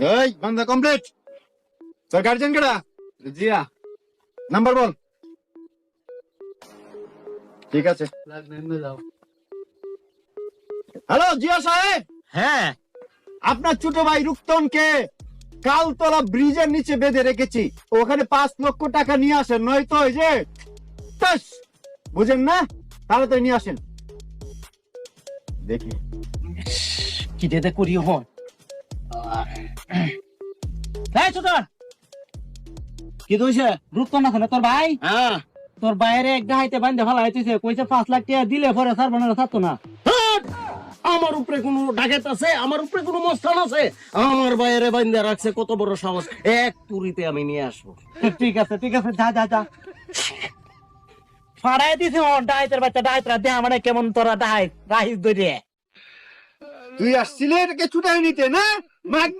এই বান্দা complete. Sir guardian কেডা? জিয়া নাম্বার বল। ঠিক আছে। যাও। হ্যালো জিয়া সাহেব, হ্যাঁ, আপনার ছোট ভাই রুক্তনকে কালতলা ব্রিজের নিচে বেঁধে রেখেছি, ওখানে 5 লক্ষ টাকা নিয়ে আসেন, নয়তো ওই যে টাস, বুঝেন না, তাড়াতাড়ি নিয়ে আসেন। দেখি কি যেতে করি হন। এই ছোট, কি দইছে? রূপ তো না শোনে তোর ভাই? হ্যাঁ তোর বাইরে এক গাইতে বান্ধে ফেলা হইতেছে, কইছে 5 লাখ টাকা দিলে পরে স্যার বানানো থাকতো না। হাট! আমার উপরে কোনো ডাকাত আছে? আমার উপরে কোনো মস্তান আছে? আমার বাইরে বান্ধা রাখছে, কত বড় সাহস! এক তুরিতে আমি নিয়ে আসবো। ঠিক আছে ঠিক আছে, যা যা যা। ফাড়াই দিছে ও ডাইতের বাচ্চা, ডাইতরা দে আমারে কেমন তোরা ডাই রাহিস দইরে। তুই আসছিলি এটাকে ছুটাই নিতে না?